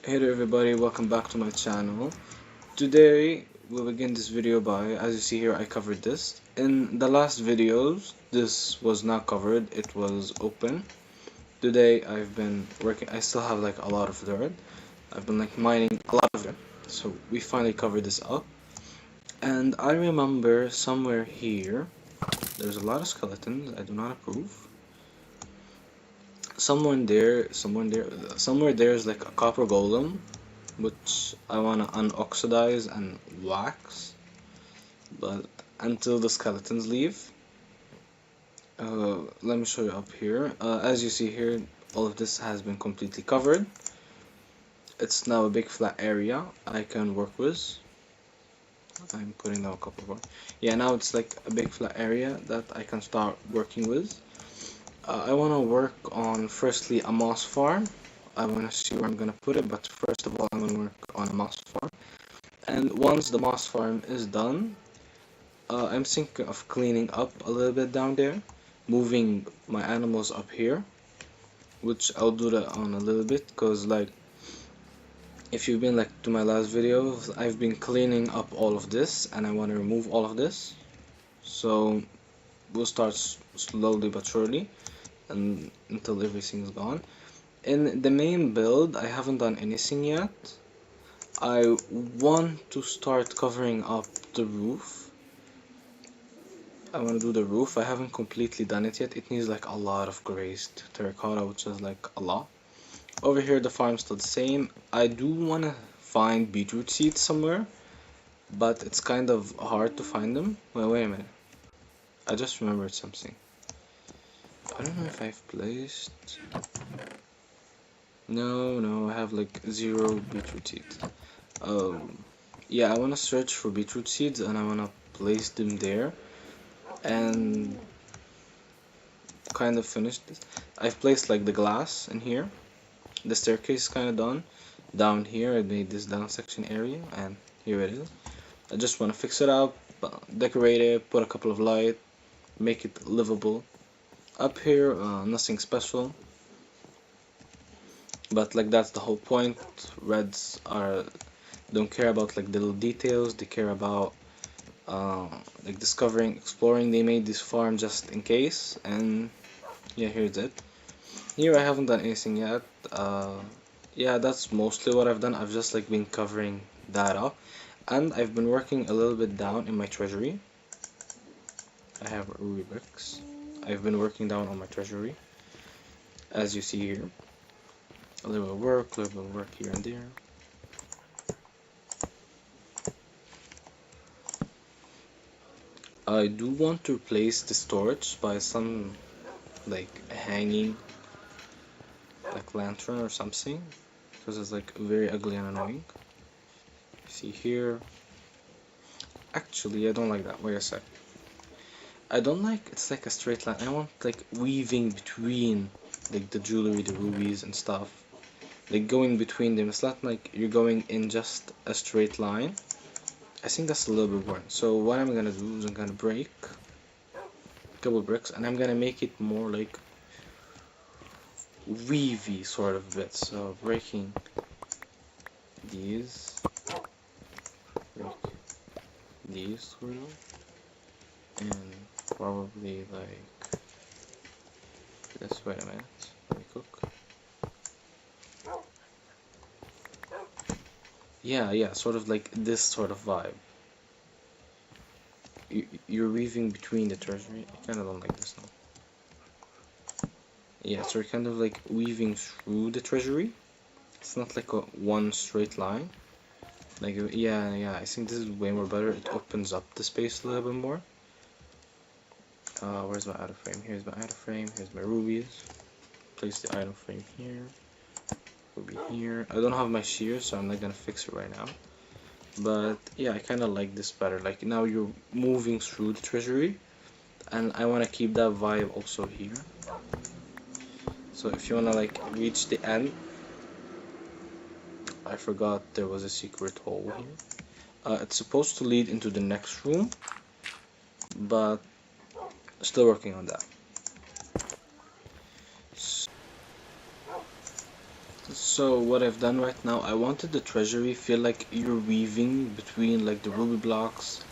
Hey there everybody, welcome back to my channel. Today we'll begin this video by, as you see here, I covered this. In the last videos, this was not covered, it was open. Today I've been working, I still have like a lot of dirt. I've been like mining a lot of dirt. So we finally covered this up. And I remember somewhere here, there's a lot of skeletons, I do not approve. Somewhere there's like a copper golem which I want to unoxidize and wax, but until the skeletons leave. Let me show you up here. As you see here, all of this has been completely covered. It's now a big flat area I can work with. I'm putting down a couple more. Yeah, now it's like a big flat area that I can start working with. I want to work on firstly a moss farm. I want to see where I'm going to put it, but first of all I'm going to work on a moss farm. And once the moss farm is done, I'm thinking of cleaning up a little bit down there, moving my animals up here, which I'll do that on a little bit, because like if you've been like to my last videos, I've been cleaning up all of this and I want to remove all of this. So we'll start slowly but surely and until everything's gone. In the main build, I haven't done anything yet. I want to start covering up the roof. I want to do the roof. I haven't completely done it yet. It needs like a lot of glazed terracotta, which is like a lot. Over here, the farm's still the same. I do want to find beetroot seeds somewhere, but it's kind of hard to find them. Wait a minute. I just remembered something. I don't know if I've placed... No, I have like 0 beetroot seeds. Yeah, I want to search for beetroot seeds and I want to place them there. And kind of finished this. I've placed like the glass in here. The staircase is kind of done. Down here I made this down section area and here it is. I just want to fix it up, decorate it, put a couple of light, make it livable. Up here, nothing special. But like that's the whole point. Reds are don't care about like the little details, they care about like discovering, exploring. They made this farm just in case, and yeah, here's it. Here I haven't done anything yet. Yeah, that's mostly what I've done. I've just like been covering that up, and I've been working a little bit down in my treasury. I have ruby bricks. I've been working down on my treasury, as you see here. A little bit of work here and there. I do want to replace the storage by some like hanging like lantern or something, because it's like very ugly and annoying. See here. Actually, I don't like that. Wait a sec. I don't like it's like a straight line. I want like weaving between like the jewelry, the rubies and stuff. Like going between them. It's not like you're going in just a straight line. I think that's a little bit boring. So what I'm gonna do is I'm gonna break a couple bricks and I'm gonna make it more like weavy sort of bits. So breaking these, break these sort of, and probably like this. Wait a minute, let me cook. Yeah, sort of like this sort of vibe. You're weaving between the treasury. I kind of don't like this now. Yeah, so you're kind of like weaving through the treasury. It's not like a one straight line. Like, yeah, I think this is way more better. It opens up the space a little bit more. Where's my item frame? Here's my item frame. Here's my rubies. Place the item frame here. Ruby here. I don't have my shears, so I'm not gonna fix it right now. But yeah, I kind of like this better. Like now you're moving through the treasury, and I want to keep that vibe also here. So if you want to like reach the end, I forgot there was a secret hole here. It's supposed to lead into the next room, but still working on that. So what I've done right now, I wanted the treasury feel like you're weaving between like the ruby blocks.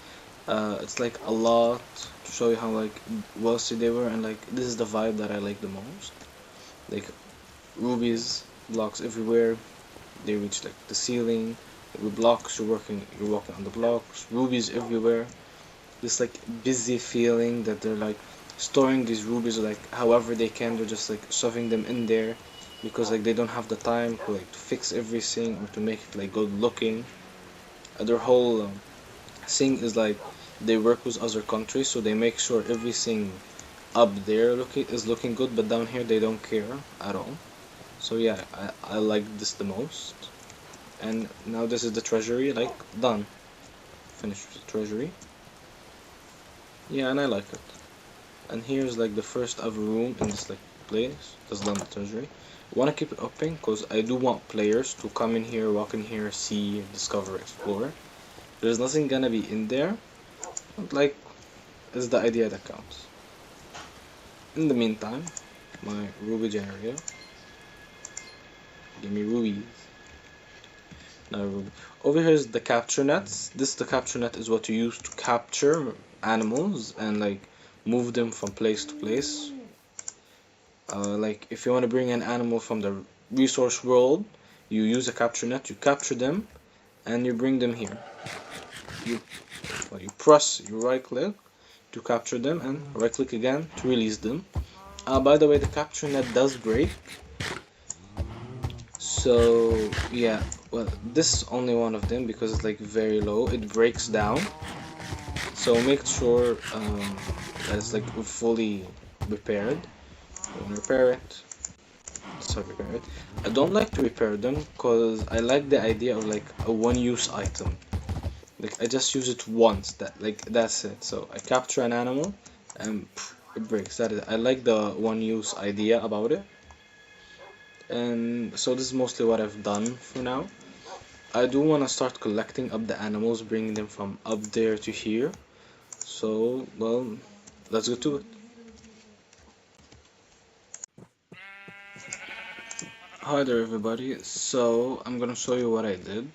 It's like a lot to show you how like wealthy they were, and like this is the vibe that I like the most. Like rubies, blocks everywhere. They reach like the ceiling. With blocks, you're walking on the blocks. Rubies everywhere. This like busy feeling that they're like storing these rubies like however they can. They're just like shoving them in there because like they don't have the time to like to fix everything or to make it like good looking. Their whole thing is like they work with other countries, so they make sure everything up there is looking good, but down here they don't care at all. So yeah, I like this the most. And now this is the treasury, like done. Finished the treasury. Yeah, and I like it. And here's like the first ever room in this like place. That's done the treasury. I wanna keep it open because I do want players to come in here, walk in here, see, discover, explore. There's nothing gonna be in there, but like it's the idea that counts. In the meantime, my ruby generator. Give me rubies. Now ruby. Over here is the capture nets. The capture net is what you use to capture animals and like move them from place to place. Like if you want to bring an animal from the resource world, you use a capture net, you capture them, and you bring them here. You you press your right click to capture them, and right click again to release them. By the way, the capture net does break, so yeah. Well, this is only one of them because it's like very low. It breaks down, so make sure that it's like fully repaired. Repair it. So repair it. I don't like to repair them because I like the idea of like a one-use item. Like I just use it once. That's it. So I capture an animal and it breaks. That is. I like the one-use idea about it. And so this is mostly what I've done for now. I do want to start collecting up the animals, bringing them from up there to here. So well, let's go to it. Hi there everybody, so I'm gonna show you what I did.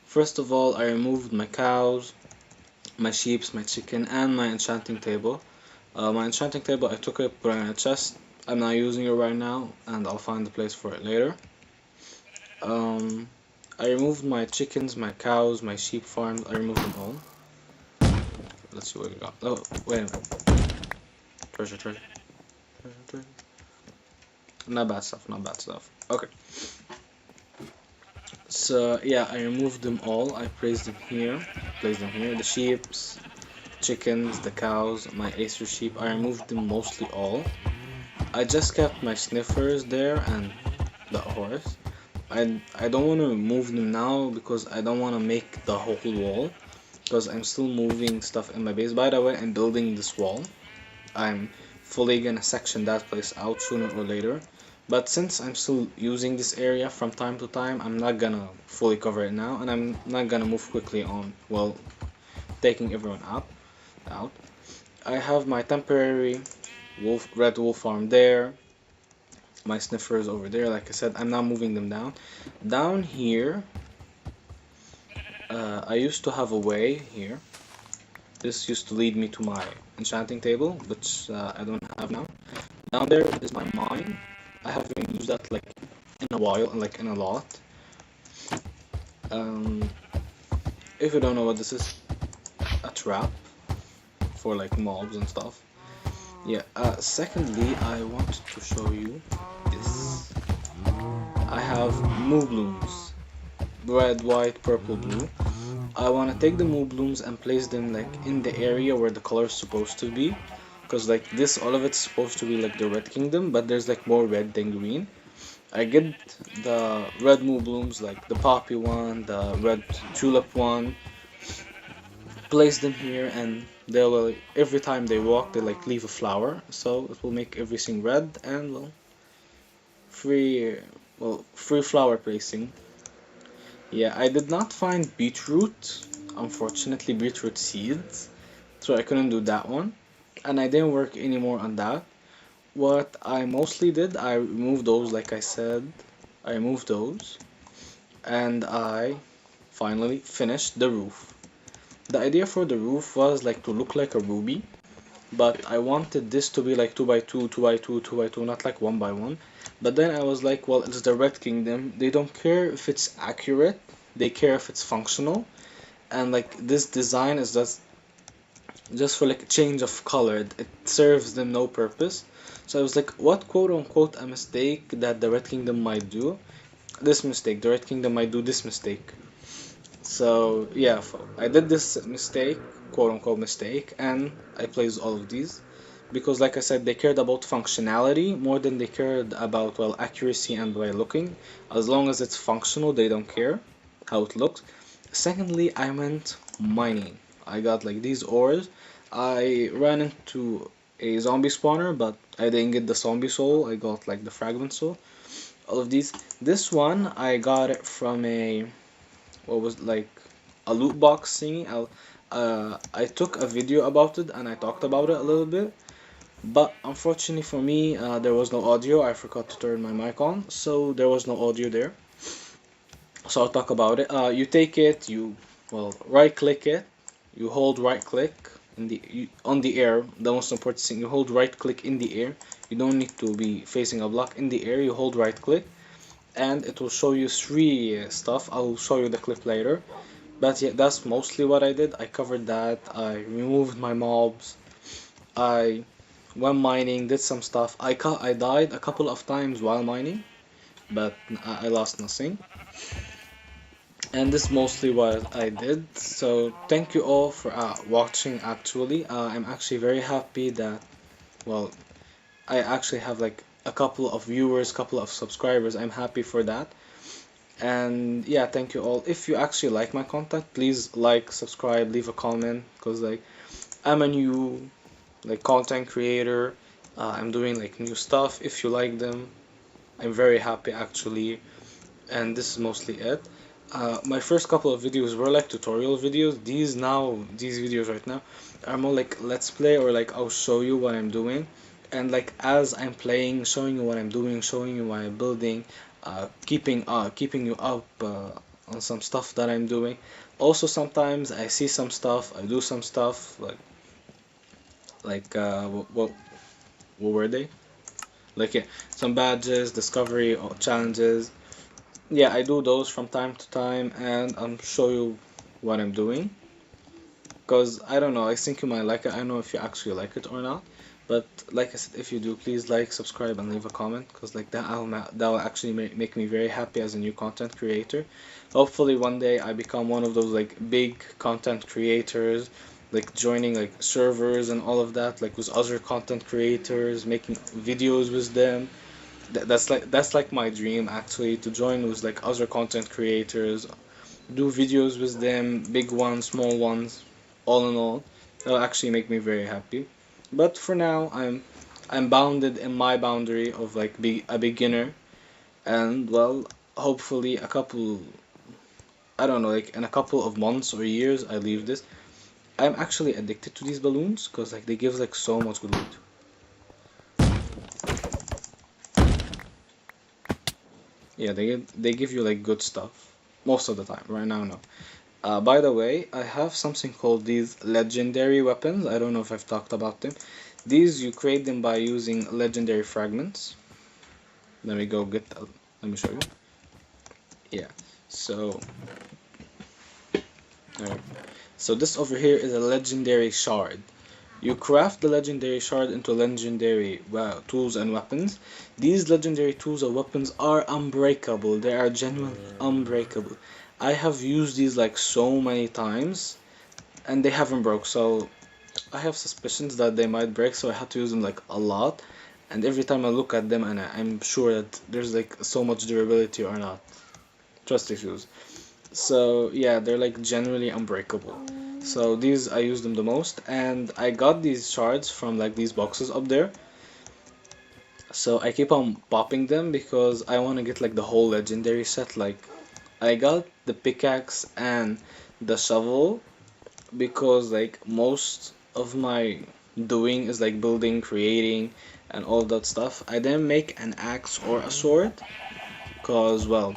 First of all, I removed my cows, my sheep, my chicken, and my enchanting table. My enchanting table, I took it, put it in a chest. I'm not using it right now, and I'll find the place for it later. Um, I removed my chickens, my cows, my sheep farms, I removed them all. Let's see what we got. Oh, wait a minute. Treasure, treasure, treasure, treasure. Not bad stuff, not bad stuff. Okay. So yeah, I removed them all. I placed them here. The sheeps, chickens, the cows, my Acer sheep. I removed them mostly all. I just kept my sniffers there and the horse. I don't want to move them now because I don't want to make the whole wall because I'm still moving stuff in my base. By the way, I'm building this wall. I'm fully gonna section that place out sooner or later. But since I'm still using this area from time to time, I'm not gonna fully cover it now, and I'm not gonna move quickly on, well, taking everyone out. I have my temporary red wolf farm there, my sniffers over there, like I said, I'm not moving them down. Down here, I used to have a way here. This used to lead me to my enchanting table, which I don't have now. Down there is my mine. I haven't used that like in a while, like in a lot. Um, if you don't know what this is, a trap for like mobs and stuff. Yeah. Secondly, I wanted to show you this. I have moo blooms, red, white, purple, blue. I want to take the moo blooms and place them like in the area where the color is supposed to be. Because like this, all of it's supposed to be like the red kingdom, but there's like more red than green. I get the red moo blooms, like the poppy one, the red tulip one, place them here, and they will every time they walk, they like leave a flower, so it will make everything red and free, free flower placing. Yeah, I did not find beetroot, unfortunately, beetroot seeds, so I couldn't do that one, and I didn't work anymore on that. What I mostly did, I removed those, like I said. I removed those, and I finally finished the roof. The idea for the roof was like to look like a ruby, but I wanted this to be like 2 by 2, 2 by 2, 2 by 2, not like 1 by 1. But then I was like, well, it's the Red Kingdom. They don't care if it's accurate, they care if it's functional. And like this design is just for like change of color. It serves them no purpose. So I was like, what quote unquote a mistake that the Red Kingdom might do? This mistake. The Red Kingdom might do this mistake. So yeah, I did this mistake, quote unquote mistake, and I placed all of these because, like I said, they cared about functionality more than they cared about, well, accuracy and by looking. As long as it's functional, they don't care how it looks. Secondly, I went mining. I got like these ores. I ran into a zombie spawner, but I didn't get the zombie soul. I got like the fragment soul. All of these. This one I got it from a, what was like, a loot box thingy. I took a video about it and I talked about it a little bit, but unfortunately for me, there was no audio. I forgot to turn my mic on, so there was no audio there. So I'll talk about it. You take it, you, well, right click it, you hold right click in on the air. The most important thing, you hold right click in the air. You don't need to be facing a block. In the air, you hold right click, and it will show you three stuff. I'll show you the clip later. But yeah, that's mostly what I did. I covered that. I removed my mobs. I went mining, did some stuff. I died a couple of times while mining, but I lost nothing. And this is mostly what I did. So thank you all for watching. Actually, I'm actually very happy that, well, I actually have like a couple of viewers, couple of subscribers. I'm happy for that. And yeah, thank you all. If you actually like my content, please like, subscribe, leave a comment, because like I'm a new like content creator. I'm doing like new stuff. If you like them, I'm very happy actually. And this is mostly it. My first couple of videos were like tutorial videos. These videos right now are more like let's play, or like I'll show you what I'm doing, and like as I'm playing, showing you what I'm doing, showing you what I'm building, keeping you up on some stuff that I'm doing. Also, sometimes I see some stuff, I do some stuff what were they? Like yeah, some badges, discovery or challenges. Yeah, I do those from time to time, and I'll show you what I'm doing. Because I don't know, I think you might like it. I don't know if you actually like it or not. But like I said, if you do, please like, subscribe, and leave a comment. Because like that will actually make me very happy as a new content creator. Hopefully one day I become one of those like big content creators, like joining like servers and all of that, like with other content creators, making videos with them. That's like my dream actually, to join with like other content creators, do videos with them, big ones, small ones, all in all. That'll actually make me very happy. But for now, I'm bounded in my boundary of like be a beginner, and well, hopefully a couple, I don't know, like in a couple of months or years, I leave this. I'm actually addicted to these balloons because like they give like so much good loot. Yeah, they give you like good stuff most of the time. Right now, no. By the way, I have something called these legendary weapons. I don't know if I've talked about them. These you create them by using legendary fragments. Let me go get. Let me show you. Yeah. So, alright. So this over here is a legendary shard. You craft the legendary shard into legendary tools and weapons. These legendary tools or weapons are unbreakable. They are genuinely unbreakable. I have used these like so many times and they haven't broke. So I have suspicions that they might break, so I have to use them like a lot. And every time I look at them, and I'm sure that there's like so much durability or not. Trust issues. So yeah, they're like generally unbreakable. So these I use them the most, and I got these shards from like these boxes up there. So I keep on popping them because I want to get like the whole legendary set. Like I got the pickaxe and the shovel because like most of my doing is like building, creating, and all that stuff. I then make an axe or a sword. Cause well,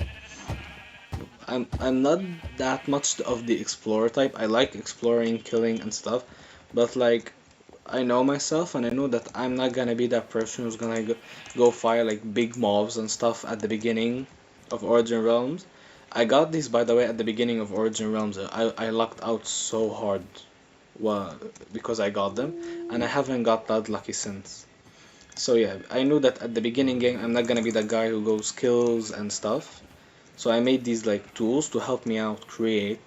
I'm not that much of the explorer type. I like exploring, killing, and stuff, but like I know myself, and I know that I'm not gonna be that person who's gonna go fire like big mobs and stuff at the beginning of Origin Realms. I got these, by the way, at the beginning of Origin Realms. I lucked out so hard, well, because I got them, and I haven't got that lucky since. So yeah, I knew that at the beginning game I'm not gonna be that guy who goes kills and stuff. So I made these like tools to help me out create.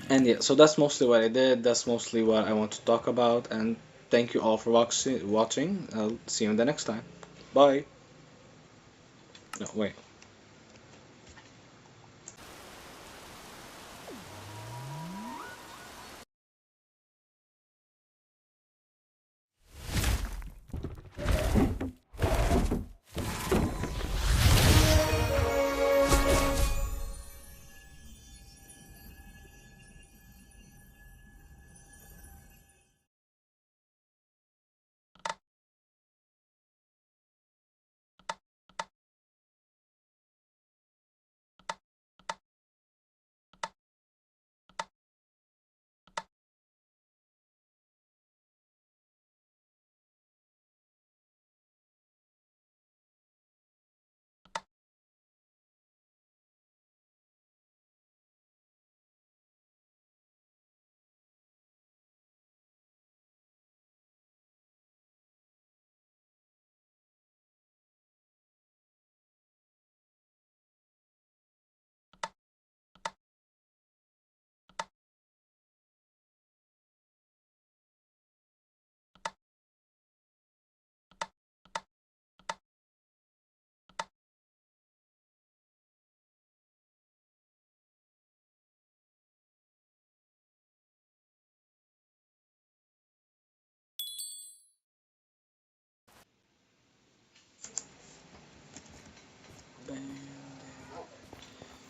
And yeah, so that's mostly what I did. That's mostly what I want to talk about. And thank you all for watching. I'll see you in the next time. Bye. No, wait.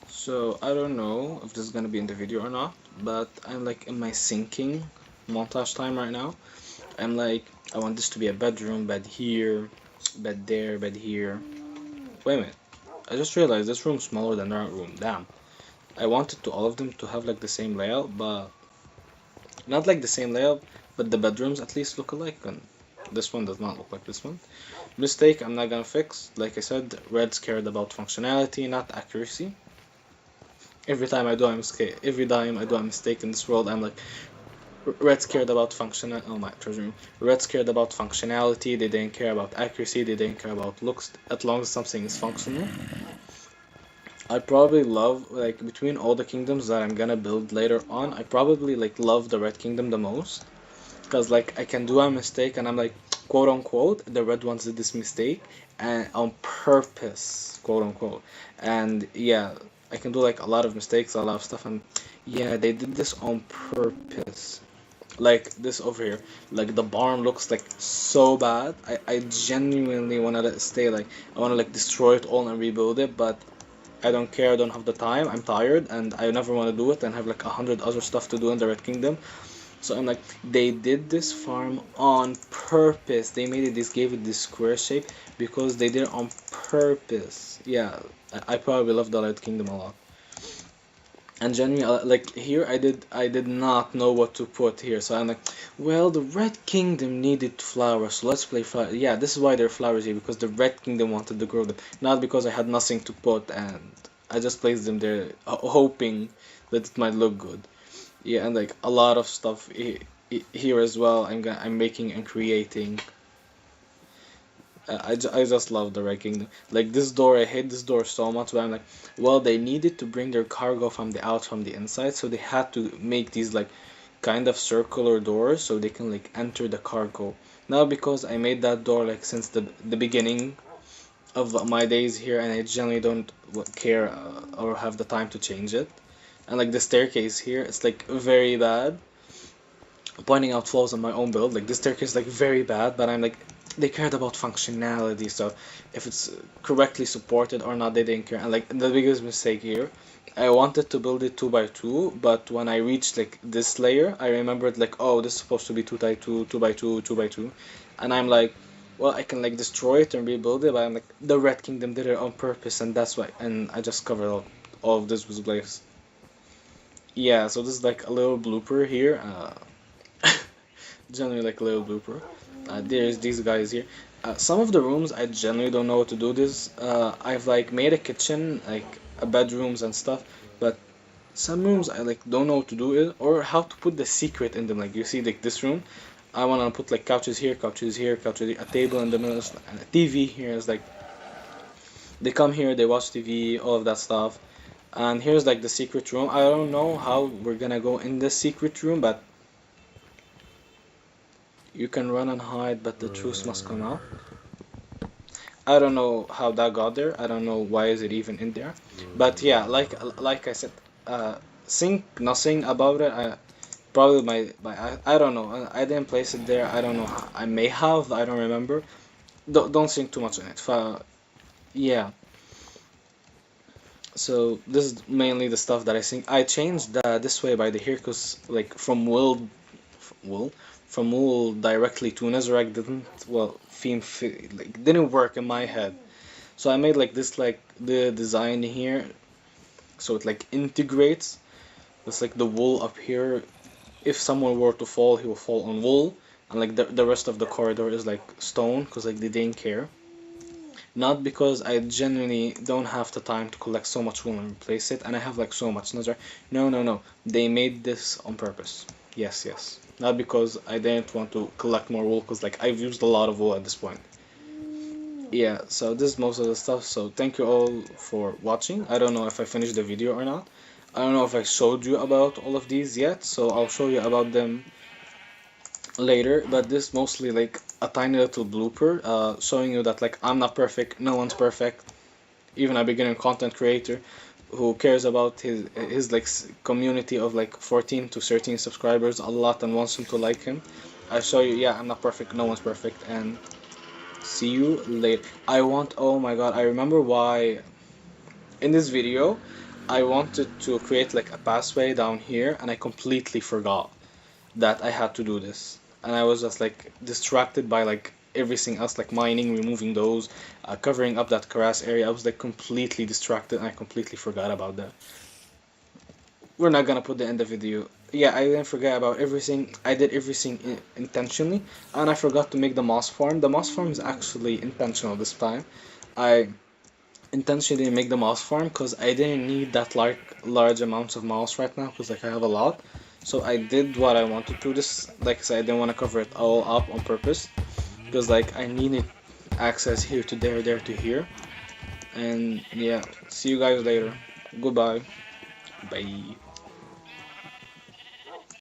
So I don't know if this is gonna be in the video or not, but I'm like in my sinking montage time right now. I'm like, I want this to be a bedroom, bed here, bed there, bed here. Wait a minute. I just realized this room's smaller than that room. Damn. I wanted to all of them to have like the same layout, but not like the same layout, but the bedrooms at least look alike. And this one does not look like this one. Mistake I'm not gonna fix. Like I said, Red's cared about functionality, not accuracy. Every time I do a mistake in this world, I'm like, Reds cared about function. Oh my treasure. Reds cared about functionality. They didn't care about accuracy. They didn't care about looks. As long as something is functional. I probably love like between all the kingdoms that I'm gonna build later on. I probably like love the Red Kingdom the most because like I can do a mistake and I'm like quote unquote the red ones did this mistake and on purpose quote unquote, and yeah, I can do like a lot of mistakes, a lot of stuff, and yeah, they did this on purpose. Like this over here, like the barn looks like so bad. I genuinely want to let it stay, like I want to like destroy it all and rebuild it, but I don't care, I don't have the time, I'm tired, and I never want to do it and have like 100 other stuff to do in the Red Kingdom. So I'm like, they did this farm on purpose. They made it this, gave it this square shape because they did it on purpose. Yeah, I probably love the Red Kingdom a lot. And genuinely, like here, I did not know what to put here. So I'm like, well, the Red Kingdom needed flowers, so let's play flowers. Yeah, this is why there are flowers here, because the Red Kingdom wanted to grow them, not because I had nothing to put and I just placed them there, hoping that it might look good. Yeah, and like a lot of stuff here as well. I'm making and creating. I just love the Red Kingdom. Like this door, I hate this door so much. But I'm like, well, they needed to bring their cargo from the out from the inside, so they had to make these like kind of circular doors so they can like enter the cargo. Now because I made that door like since the beginning of my days here, and I generally don't care or have the time to change it. And like the staircase here, it's like very bad. Pointing out flaws in my own build. Like this staircase is like very bad, but I'm like they cared about functionality. So if it's correctly supported or not, they didn't care. And like the biggest mistake here, I wanted to build it 2 by 2, but when I reached like this layer, I remembered like, oh, this is supposed to be 2 by 2, 2 by 2, 2 by 2, and I'm like, well, I can like destroy it and rebuild it, but I'm like the Red Kingdom did it on purpose, and that's why. And I just covered all of this with blaze. Yeah, so this is like a little blooper here. Generally like a little blooper. There's these guys here. Some of the rooms I generally don't know what to do this. I've like made a kitchen, like bedrooms and stuff, but some rooms I like don't know what to do it or how to put the secret in them. Like you see, like this room, I wanna put like couches here, couches here, couches here, a table in the middle, and a TV here. Is like they come here, they watch TV, all of that stuff. And here's like the secret room. I don't know how we're gonna go in this secret room, but you can run and hide, but the truth must come out. I don't know how that got there. I don't know why is it even in there. But yeah, like I said, think nothing about it. Probably I don't know. I didn't place it there. I don't know. I may have. I don't remember. Don't think too much on it. Yeah. So this is mainly the stuff that I think I changed this way by the here because like wool from wool directly to Nezarec didn't well theme like didn't work in my head. So I made like this like the design here so it like integrates. It's like the wool up here. If someone were to fall, he will fall on wool, and like the rest of the corridor is like stone because like they didn't care. Not because I genuinely don't have the time to collect so much wool and replace it, and I have like so much Nether. No, no, no. They made this on purpose. Yes, yes. Not because I didn't want to collect more wool, because like I've used a lot of wool at this point. Yeah, so this is most of the stuff. So thank you all for watching. I don't know if I finished the video or not. I don't know if I showed you about all of these yet, so I'll show you about them later, but this mostly like a tiny little blooper showing you that like I'm not perfect, no one's perfect, even a beginner content creator who cares about his like community of like 14 to 13 subscribers a lot and wants him to like him. I show you, yeah, I'm not perfect, no one's perfect, and see you later. Oh my god, I remember why in this video I wanted to create like a pathway down here and I completely forgot that I had to do this. And I was just like distracted by like everything else, like mining, removing those, covering up that grass area. I was like completely distracted and I completely forgot about that. We're not gonna put that in the video. Yeah, I didn't forget about everything. I did everything intentionally, and I forgot to make the moss farm. The moss farm is actually intentional this time. I intentionally didn't make the mouse farm because I didn't need that large amounts of mouse right now because like I have a lot. So I did what I wanted to. This, like I said, I didn't want to cover it all up on purpose because like I needed access here to there, there to here. And yeah, see you guys later. Goodbye. Bye.